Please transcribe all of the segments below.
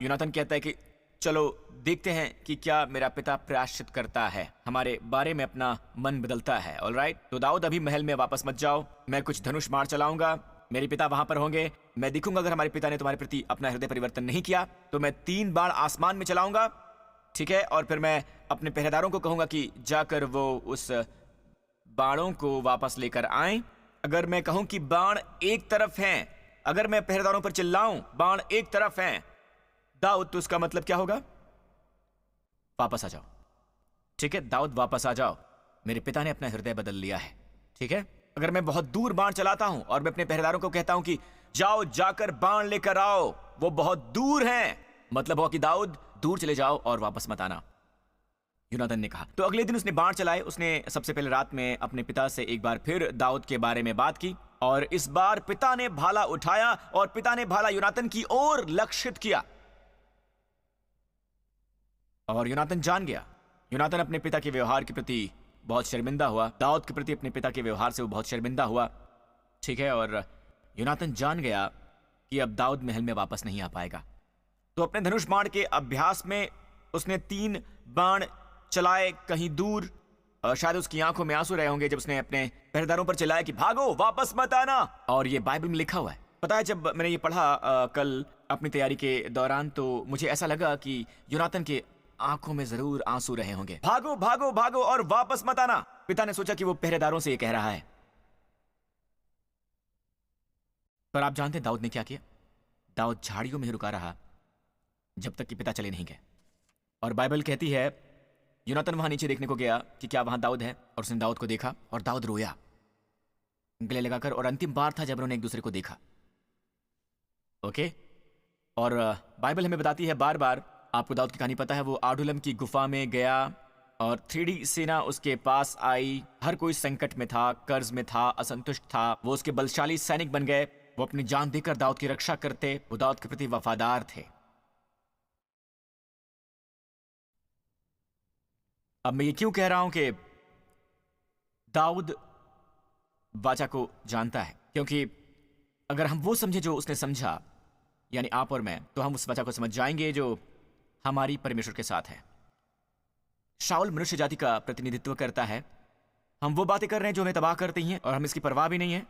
यूनातन कहता है कि चलो देखते हैं कि क्या मेरा पिता प्रायश्चित करता है, हमारे बारे में अपना मन बदलता है। ऑलराइट, तो दाऊद अभी महल में वापस मत जाओ, मैं कुछ धनुष बाण चलाऊंगा, मेरे पिता वहां पर होंगे, मैं देखूंगा अगर हमारे पिता ने तुम्हारे प्रति अपना हृदय परिवर्तन नहीं किया तो मैं 3 बाण आसमान में चलाऊंगा, ठीक है। और फिर मैं अपने पहरेदारों को कहूंगा कि जाकर वो उस बाणों को वापस लेकर आए। अगर मैं कहूं कि बाण एक तरफ हैं, अगर मैं पहरेदारों पर चिल्लाऊं बाण एक तरफ हैं दाऊद, तो उसका मतलब क्या होगा? वापस आ जाओ, ठीक है। दाऊद वापस आ जाओ, मेरे पिता ने अपना हृदय बदल लिया है, ठीक है। अगर मैं बहुत दूर बाण चलाता हूं और मैं अपने पहरेदारों को कहता हूं कि जाओ जाकर बाण लेकर आओ, वो बहुत दूर हैं, मतलब हुआ कि दाऊद दूर चले जाओ और वापस मत आना, यूनातन ने कहा। तो अगले दिन उसने बाण चलाए। उसने सबसे पहले रात में अपने पिता से एक बार फिर दाऊद के बारे में बात की और इस बार पिता ने भाला उठाया और पिता ने भाला यूनातन की ओर लक्षित किया और यूनातन जान गया। यूनातन अपने पिता के व्यवहार के प्रति बहुत शर्मिंदा हुआ, दाऊद के प्रति अपने पिता के व्यवहार से वो बहुत शर्मिंदा हुआ, ठीक है। और यूनातन जान गया कि अब दाऊद महल में वापस नहीं आ पाएगा। तो अपने धनुष बाण के अभ्यास में उसने 3 बाण चलाए कहीं दूर। शायद उसकी आंखों में आंसू रहे होंगे जब उसने अपने पहरेदारों पर चिल्लाया कि भागो वापस मत आना। और ये बाइबल में लिखा हुआ है। पता है, जब मैंने ये पढ़ा कल अपनी तैयारी के दौरान, तो मुझे ऐसा लगा कि यूनातन के आंखों में जरूर आंसू रहे होंगे। भागो भागो भागो और वापस मत आना। पिता ने सोचा कि वो पहरेदारों से ये कह रहा है, पर आप जानते हैं दाऊद ने क्या किया? दाऊद झाड़ियों में ही रुका रहा जब तक कि पिता चले नहीं गए। और बाइबल कहती है यूनातन वहां नीचे देखने को गया कि क्या वहां दाऊद है, और उसने दाऊद को देखा और दाऊद रोया गले लगाकर, और अंतिम बार था जब उन्होंने एक दूसरे को देखा। ओके, और बाइबल हमें बताती है बार बार, आपको दाऊद की कहानी पता है, वो आडुलम की गुफा में गया और 3D सेना उसके पास आई। हर कोई संकट में था, कर्ज में था, असंतुष्ट था। वो उसके बलशाली सैनिक बन गए। वो अपनी जान देकर दाऊद की रक्षा करते। वो दाऊद के प्रति वफादार थे। अब मैं ये क्यों कह रहा हूं कि दाऊद वाचा को जानता है? क्योंकि अगर हम वो समझे जो उसने समझा, यानी आप और मैं, तो हम उस वाचा को समझ जाएंगे जो हमारी परमेश्वर के साथ है। शाऊल मनुष्य जाति का प्रतिनिधित्व करता है। हम वो बातें कर रहे हैं जो हमें तबाह करती हैं और हम इसकी परवाह भी नहीं है।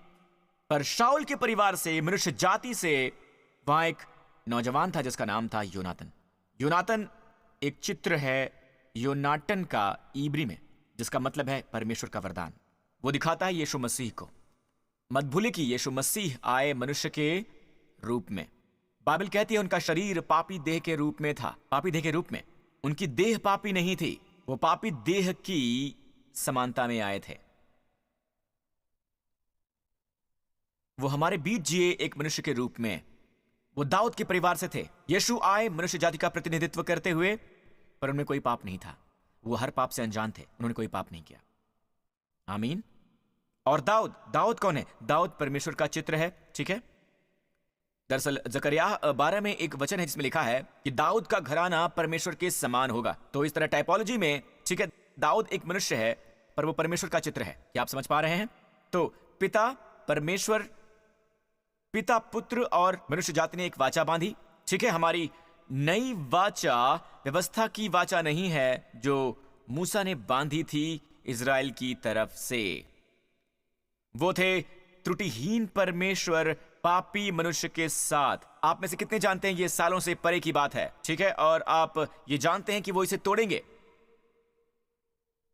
पर शाऊल के परिवार से, मनुष्य जाति से, वहां एक नौजवान था जिसका नाम था यूनातन। यूनातन एक चित्र है योनाटन का इब्री में, जिसका मतलब है परमेश्वर का वरदान। वो दिखाता है यीशु मसीह को। मत भूले कि यीशु मसीह आए मनुष्य के रूप में। बाइबल कहती है उनका शरीर पापी देह के रूप में था। पापी देह के रूप में, उनकी देह पापी नहीं थी, वो पापी देह की समानता में आए थे। वो हमारे बीच जिए एक मनुष्य के रूप में। वो दाऊद के परिवार से थे। यीशु आए मनुष्य जाति का प्रतिनिधित्व करते हुए, पर उनमें कोई पाप नहीं था। वो हर पाप से अनजान थे, उन्होंने कोई पाप नहीं किया। आमीन। और दाऊद कौन है? दाऊद परमेश्वर का चित्र है, ठीक है। दरअसल जकरिया 12 में एक वचन है जिसमें लिखा है कि दाऊद का घराना परमेश्वर के समान होगा। तो इस तरह टाइपोलॉजी में, ठीक है, दाऊद एक मनुष्य है पर वो परमेश्वर का चित्र है। क्या आप समझ पा रहे हैं? तो पिता परमेश्वर, पिता पुत्र और मनुष्य जाति ने एक वाचा बांधी, ठीक है। हमारी नई वाचा व्यवस्था की वाचा नहीं है जो मूसा ने बांधी थी इजराइल की तरफ से। वो थे त्रुटिहीन परमेश्वर पापी मनुष्य के साथ। आप में से कितने जानते हैं ये सालों से परे की बात है, ठीक है। और आप ये जानते हैं कि वो इसे तोड़ेंगे,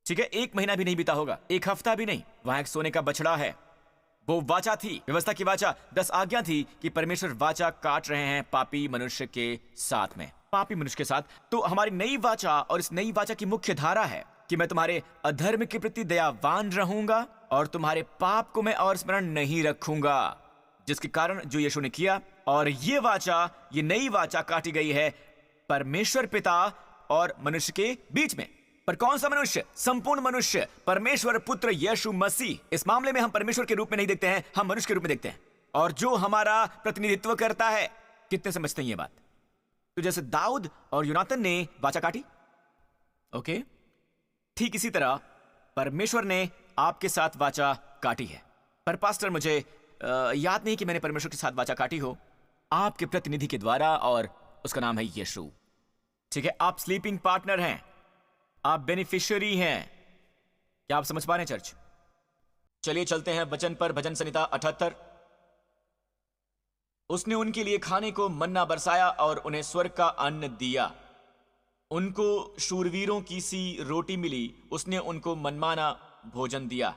ठीक है। 1 महीना भी नहीं बीता होगा, 1 हफ्ता भी नहीं। वहां एक सोने का बछड़ा है। वो वाचा थी, व्यवस्था की वाचा, 10 आज्ञा थी कि परमेश्वर वाचा काट रहे हैं पापी मनुष्य के साथ में, पापी मनुष्य के साथ। तो हमारी नई वाचा, और इस नई वाचा की मुख्य धारा है कि मैं तुम्हारे अधर्म के प्रति दयावान रहूंगा और तुम्हारे पाप को मैं और स्मरण नहीं रखूंगा, जिसके कारण जो यीशु ने किया। और ये वाचा, ये नई वाचा काटी गई है परमेश्वर पिता और मनुष्य के बीच में। पर कौन सा मनुष्य? संपूर्ण मनुष्य, परमेश्वर पुत्र यीशु मसीह। इस मामले में हम परमेश्वर के रूप में नहीं देखते हैं, हम मनुष्य के रूप में देखते हैं। और जो हमारा प्रतिनिधित्व करता है, कितने समझते हैं ये बात? तो जैसे दाऊद और यूनातन ने वाचा काटी, ओके, ठीक इसी तरह परमेश्वर ने आपके साथ वाचा काटी है। पर पास्टर, मुझे याद नहीं कि मैंने परमेश्वर के साथ वाचा काटी हो। आपके प्रतिनिधि के द्वारा और उसका नाम है यीशु। ठीक है, आप स्लीपिंग पार्टनर हैं, आप बेनिफिशियरी हैं। क्या आप समझ पा रहे हैं चर्च? चलिए चलते हैं वचन पर, भजन संहिता 78। उसने उनके लिए खाने को मन्ना बरसाया और उन्हें स्वर्ग का अन्न दिया। उनको शूरवीरों की सी रोटी मिली, उसने उनको मनमाना भोजन दिया।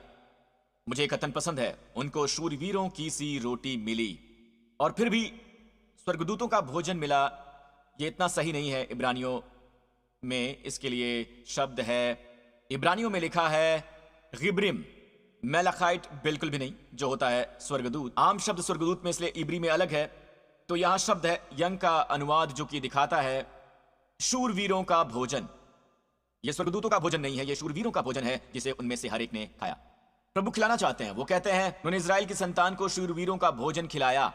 मुझे एक कथन पसंद है, उनको शूरवीरों की सी रोटी मिली। और फिर भी स्वर्गदूतों का भोजन मिला, ये इतना सही नहीं है। इब्रानियों में इसके लिए शब्द है, इब्रानियों में लिखा है गिब्रिम। मेलाखाइट बिल्कुल भी नहीं, जो होता है स्वर्गदूत। आम शब्द स्वर्गदूत में इसलिए इब्री में अलग है। तो यहां शब्द है यंग का अनुवाद, जो कि दिखाता है शूरवीरों का भोजन। यह स्वर्गदूतों का भोजन नहीं है, यह शूरवीरों का भोजन है जिसे उनमें से हर एक ने खाया। प्रभु खिलाना चाहते हैं। वो कहते हैं उन्होंने इजराइल की संतान को शूरवीरों का भोजन खिलाया।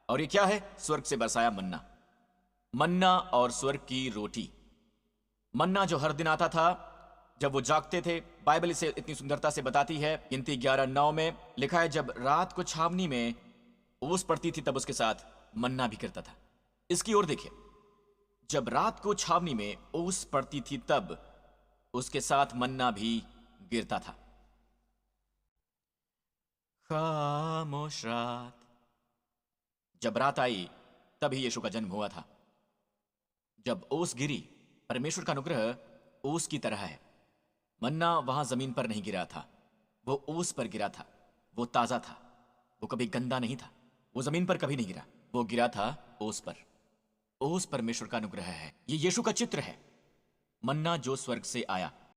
और ये क्या है? स्वर्ग से बरसाया मन्ना। मन्ना और स्वर्ग की रोटी। मन्ना जो हर दिन आता था जब वो जागते थे। बाइबल इसे इतनी सुंदरता से बताती है। गिनती 11:9 में लिखा है, जब रात को छावनी में ओस पड़ती थी तब उसके साथ मन्ना भी गिरता था। इसकी ओर देखिए, जब रात को छावनी में ओस पड़ती थी तब उसके साथ मन्ना भी गिरता था। खामोश रात। जब रात आई तभी यीशु का जन्म हुआ था। जब ओस गिरी, परमेश्वर का अनुग्रह ओस की तरह है। मन्ना वहां जमीन पर नहीं गिरा था, वो ओस पर गिरा था। वो ताजा था, वो कभी गंदा नहीं था। वो जमीन पर कभी नहीं गिरा, वो गिरा था ओस पर। ओस परमेश्वर का अनुग्रह है। ये यीशु का चित्र है, मन्ना जो स्वर्ग से आया।